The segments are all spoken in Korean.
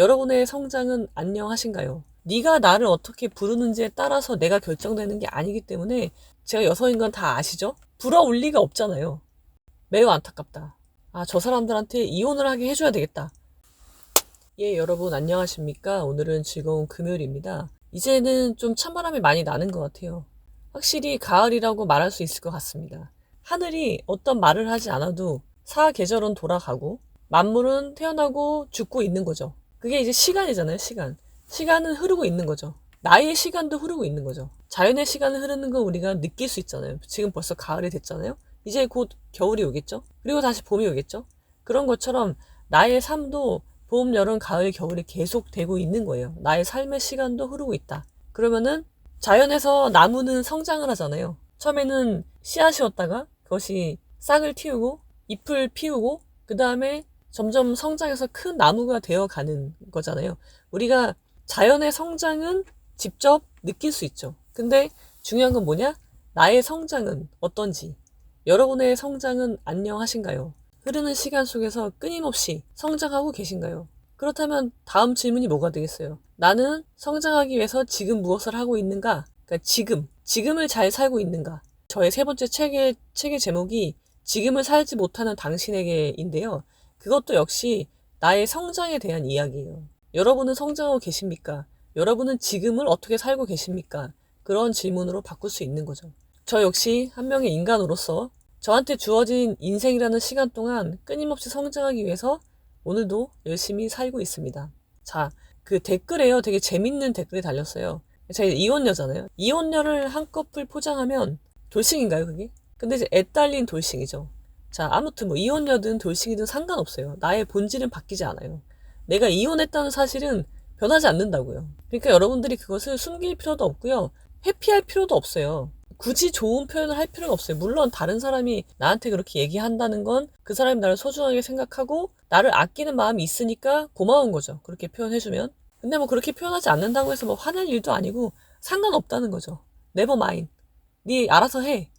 여러분의 성장은 안녕하신가요? 네가 나를 어떻게 부르는지에 따라서 내가 결정되는 게 아니기 때문에 제가 여성인 건 다 아시죠? 부러울 리가 없잖아요. 매우 안타깝다. 아, 저 사람들한테 이혼을 하게 해줘야 되겠다. 예, 여러분 안녕하십니까? 오늘은 즐거운 금요일입니다. 이제는 좀 찬바람이 많이 나는 것 같아요. 확실히 가을이라고 말할 수 있을 것 같습니다. 하늘이 어떤 말을 하지 않아도 사계절은 돌아가고 만물은 태어나고 죽고 있는 거죠. 그게 이제 시간이잖아요, 시간. 시간은 흐르고 있는 거죠. 나의 시간도 흐르고 있는 거죠. 자연의 시간을 흐르는 건 우리가 느낄 수 있잖아요. 지금 벌써 가을이 됐잖아요. 이제 곧 겨울이 오겠죠? 그리고 다시 봄이 오겠죠? 그런 것처럼 나의 삶도 봄, 여름, 가을, 겨울이 계속 되고 있는 거예요. 나의 삶의 시간도 흐르고 있다. 그러면은 자연에서 나무는 성장을 하잖아요. 처음에는 씨앗이었다가 그것이 싹을 틔우고 잎을 피우고 그 다음에 점점 성장해서 큰 나무가 되어가는 거잖아요. 우리가 자연의 성장은 직접 느낄 수 있죠. 근데 중요한 건 뭐냐? 나의 성장은 어떤지. 여러분의 성장은 안녕하신가요? 흐르는 시간 속에서 끊임없이 성장하고 계신가요? 그렇다면 다음 질문이 뭐가 되겠어요? 나는 성장하기 위해서 지금 무엇을 하고 있는가? 그러니까 지금을 잘 살고 있는가? 저의 세 번째 책의 제목이 지금을 살지 못하는 당신에게인데요. 그것도 역시 나의 성장에 대한 이야기예요. 여러분은 성장하고 계십니까? 여러분은 지금을 어떻게 살고 계십니까? 그런 질문으로 바꿀 수 있는 거죠. 저 역시 한 명의 인간으로서 저한테 주어진 인생이라는 시간 동안 끊임없이 성장하기 위해서 오늘도 열심히 살고 있습니다. 자, 그 댓글에요. 되게 재밌는 댓글이 달렸어요. 제가 이혼녀잖아요. 이혼녀를 한꺼풀 포장하면 돌싱인가요, 그게? 근데 이제 애 딸린 돌싱이죠. 자, 아무튼 뭐 이혼녀든 돌싱이든 상관없어요. 나의 본질은 바뀌지 않아요. 내가 이혼했다는 사실은 변하지 않는다고요. 그러니까 여러분들이 그것을 숨길 필요도 없고요. 회피할 필요도 없어요. 굳이 좋은 표현을 할 필요가 없어요. 물론 다른 사람이 나한테 그렇게 얘기한다는 건 그 사람이 나를 소중하게 생각하고 나를 아끼는 마음이 있으니까 고마운 거죠. 그렇게 표현해주면. 근데 뭐 그렇게 표현하지 않는다고 해서 뭐 화낼 일도 아니고 상관없다는 거죠. never mind. 네 알아서 해.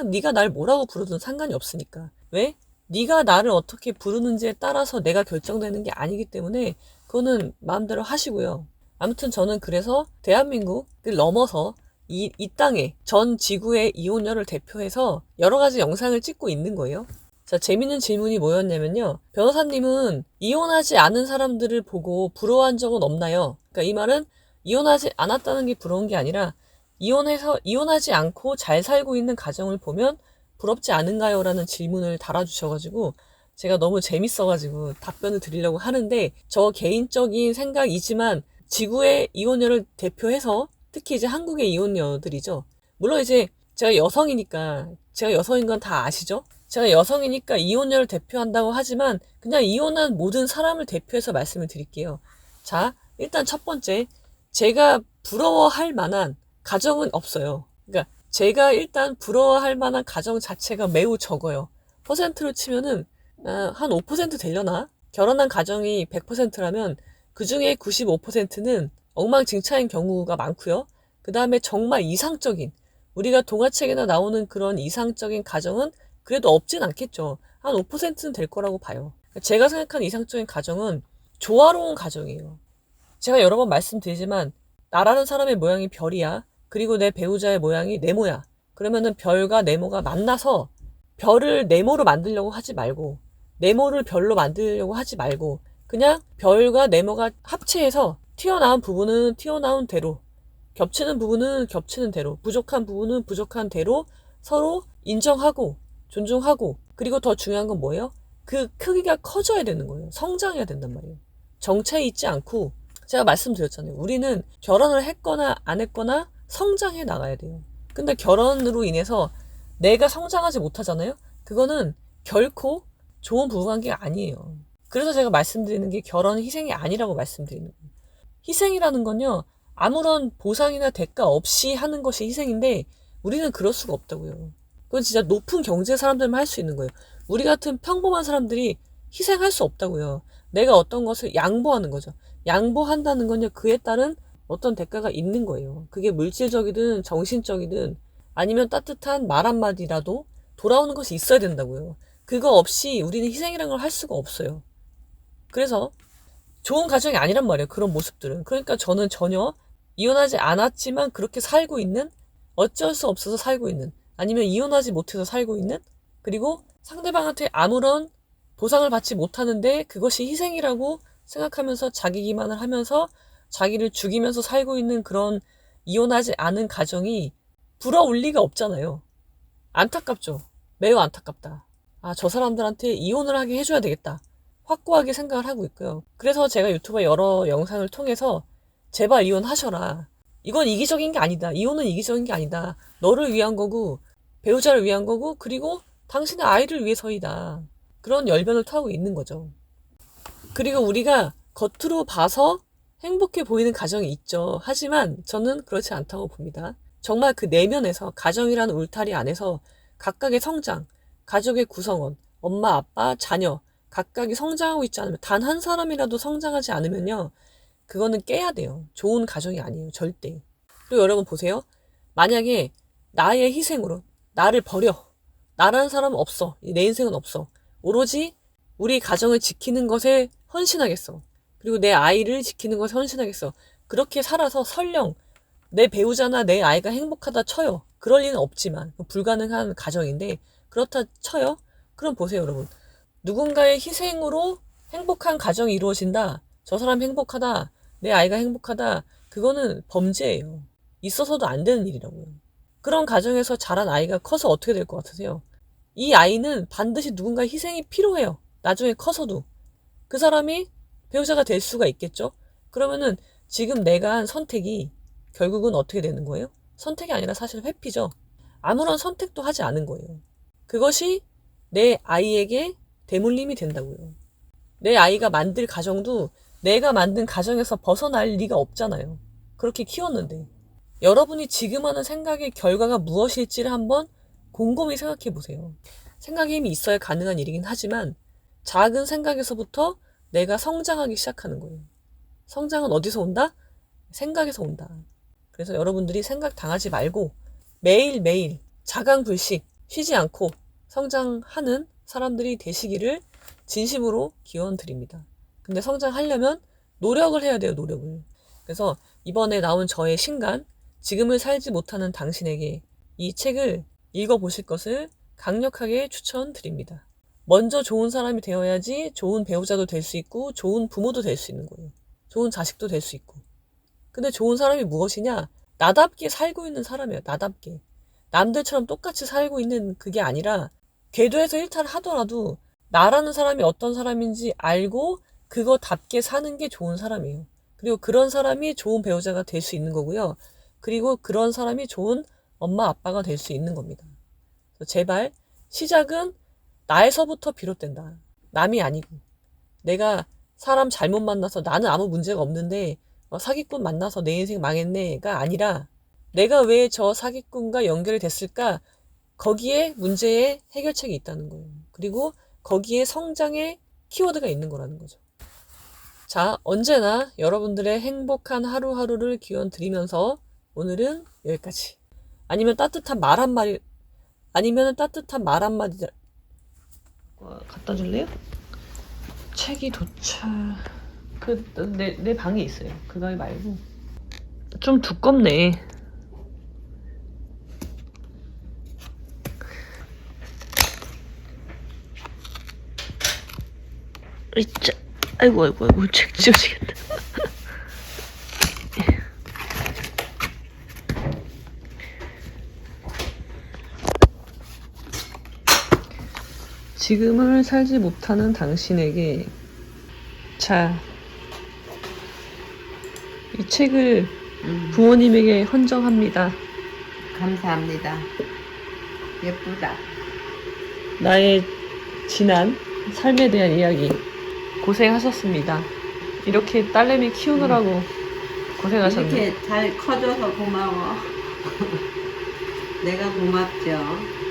네가 날 뭐라고 부르든 상관이 없으니까. 왜? 네가 나를 어떻게 부르는지에 따라서 내가 결정되는 게 아니기 때문에 그거는 마음대로 하시고요. 아무튼 저는 그래서 대한민국을 넘어서 이 땅에 전 지구의 이혼녀를 대표해서 여러 가지 영상을 찍고 있는 거예요. 자, 재밌는 질문이 뭐였냐면요. 변호사님은 이혼하지 않은 사람들을 보고 부러워한 적은 없나요? 그러니까 이 말은 이혼하지 않았다는 게 부러운 게 아니라 이혼하지 않고 잘 살고 있는 가정을 보면 부럽지 않은가요? 라는 질문을 달아주셔가지고 제가 너무 재밌어가지고 답변을 드리려고 하는데 저 개인적인 생각이지만 지구의 이혼녀를 대표해서 특히 이제 한국의 이혼녀들이죠. 물론 이제 제가 여성이니까 제가 여성인 건 다 아시죠? 제가 여성이니까 이혼녀를 대표한다고 하지만 그냥 이혼한 모든 사람을 대표해서 말씀을 드릴게요. 자, 일단 첫 번째, 제가 부러워할 만한 가정은 없어요. 그러니까 제가 일단 부러워할 만한 가정 자체가 매우 적어요. 퍼센트로 치면은 한 5% 되려나? 결혼한 가정이 100%라면 그 중에 95%는 엉망진창인 경우가 많고요. 그 다음에 정말 이상적인 우리가 동화책에나 나오는 그런 이상적인 가정은 그래도 없진 않겠죠. 한 5%는 될 거라고 봐요. 제가 생각하는 이상적인 가정은 조화로운 가정이에요. 제가 여러 번 말씀드리지만 나라는 사람의 모양이 별이야. 그리고 내 배우자의 모양이 네모야. 그러면은 별과 네모가 만나서 별을 네모로 만들려고 하지 말고 네모를 별로 만들려고 하지 말고 그냥 별과 네모가 합체해서 튀어나온 부분은 튀어나온 대로 겹치는 부분은 겹치는 대로 부족한 부분은 부족한 대로 서로 인정하고 존중하고 그리고 더 중요한 건 뭐예요? 그 크기가 커져야 되는 거예요. 성장해야 된단 말이에요. 정체에 있지 않고 제가 말씀드렸잖아요. 우리는 결혼을 했거나 안 했거나 성장해 나가야 돼요. 근데 결혼으로 인해서 내가 성장하지 못하잖아요. 그거는 결코 좋은 부부관계가 아니에요. 그래서 제가 말씀드리는 게 결혼은 희생이 아니라고 말씀드리는 거예요. 희생이라는 건요. 아무런 보상이나 대가 없이 하는 것이 희생인데 우리는 그럴 수가 없다고요. 그건 진짜 높은 경제 사람들만 할 수 있는 거예요. 우리 같은 평범한 사람들이 희생할 수 없다고요. 내가 어떤 것을 양보하는 거죠. 양보한다는 건요. 그에 따른 어떤 대가가 있는 거예요. 그게 물질적이든 정신적이든 아니면 따뜻한 말 한마디라도 돌아오는 것이 있어야 된다고요. 그거 없이 우리는 희생이라는 걸 할 수가 없어요. 그래서 좋은 가정이 아니란 말이에요. 그런 모습들은. 그러니까 저는 전혀 이혼하지 않았지만 그렇게 살고 있는, 어쩔 수 없어서 살고 있는, 아니면 이혼하지 못해서 살고 있는, 그리고 상대방한테 아무런 보상을 받지 못하는데 그것이 희생이라고 생각하면서 자기 기만을 하면서 자기를 죽이면서 살고 있는 그런 이혼하지 않은 가정이 부러울 리가 없잖아요. 안타깝죠. 매우 안타깝다. 아, 저 사람들한테 이혼을 하게 해줘야 되겠다. 확고하게 생각을 하고 있고요. 그래서 제가 유튜브에 여러 영상을 통해서 제발 이혼하셔라. 이건 이기적인 게 아니다. 이혼은 이기적인 게 아니다. 너를 위한 거고, 배우자를 위한 거고, 그리고 당신의 아이를 위해서이다. 그런 열변을 토하고 있는 거죠. 그리고 우리가 겉으로 봐서 행복해 보이는 가정이 있죠. 하지만 저는 그렇지 않다고 봅니다. 정말 그 내면에서, 가정이라는 울타리 안에서 각각의 성장, 가족의 구성원, 엄마, 아빠, 자녀 각각이 성장하고 있지 않으면, 단 한 사람이라도 성장하지 않으면요, 그거는 깨야 돼요. 좋은 가정이 아니에요. 절대. 그리고 여러분 보세요. 만약에 나의 희생으로 나를 버려. 나라는 사람은 없어. 내 인생은 없어. 오로지 우리 가정을 지키는 것에 헌신하겠어. 그리고 내 아이를 지키는 것에 헌신하겠어. 그렇게 살아서 설령 내 배우자나 내 아이가 행복하다 쳐요. 그럴 리는 없지만 불가능한 가정인데 그렇다 쳐요. 그럼 보세요, 여러분. 누군가의 희생으로 행복한 가정이 이루어진다. 저 사람 행복하다. 내 아이가 행복하다. 그거는 범죄예요. 있어서도 안 되는 일이라고요. 그런 가정에서 자란 아이가 커서 어떻게 될 것 같으세요? 이 아이는 반드시 누군가의 희생이 필요해요. 나중에 커서도. 그 사람이 배우자가 될 수가 있겠죠? 그러면은 지금 내가 한 선택이 결국은 어떻게 되는 거예요? 선택이 아니라 사실 회피죠. 아무런 선택도 하지 않은 거예요. 그것이 내 아이에게 대물림이 된다고요. 내 아이가 만들 가정도 내가 만든 가정에서 벗어날 리가 없잖아요. 그렇게 키웠는데. 여러분이 지금 하는 생각의 결과가 무엇일지를 한번 곰곰이 생각해 보세요. 생각의 힘이 있어야 가능한 일이긴 하지만 작은 생각에서부터 내가 성장하기 시작하는 거예요. 성장은 어디서 온다? 생각에서 온다. 그래서 여러분들이 생각 당하지 말고 매일매일 자강불식 쉬지 않고 성장하는 사람들이 되시기를 진심으로 기원 드립니다. 근데 성장하려면 노력을 해야 돼요, 노력을. 그래서 이번에 나온 저의 신간, 지금을 살지 못하는 당신에게, 이 책을 읽어보실 것을 강력하게 추천드립니다. 먼저 좋은 사람이 되어야지 좋은 배우자도 될 수 있고 좋은 부모도 될 수 있는 거예요. 좋은 자식도 될 수 있고. 근데 좋은 사람이 무엇이냐? 나답게 살고 있는 사람이에요. 나답게. 남들처럼 똑같이 살고 있는 그게 아니라 궤도에서 일탈을 하더라도 나라는 사람이 어떤 사람인지 알고 그거답게 사는 게 좋은 사람이에요. 그리고 그런 사람이 좋은 배우자가 될 수 있는 거고요. 그리고 그런 사람이 좋은 엄마 아빠가 될 수 있는 겁니다. 제발 시작은 나에서부터 비롯된다. 남이 아니고. 내가 사람 잘못 만나서 나는 아무 문제가 없는데 사기꾼 만나서 내 인생 망했네가 아니라 내가 왜 저 사기꾼과 연결이 됐을까? 거기에 문제의 해결책이 있다는 거예요. 그리고 거기에 성장의 키워드가 있는 거라는 거죠. 자, 언제나 여러분들의 행복한 하루하루를 기원 드리면서 오늘은 여기까지. 아니면 따뜻한 말 한마디, 갖다 줄래요? 책이 도착. 내 방에 있어요. 그거 말고. 좀 두껍네. 으이짜. 아이고, 책 찢어지겠다. 지금을 살지 못하는 당신에게. 자, 이 책을 부모님에게 헌정합니다. 감사합니다. 예쁘다. 나의 지난 삶에 대한 이야기. 고생하셨습니다. 이렇게 딸내미 키우느라고 고생하셨네. 이렇게 잘 커져서 고마워. 내가 고맙죠.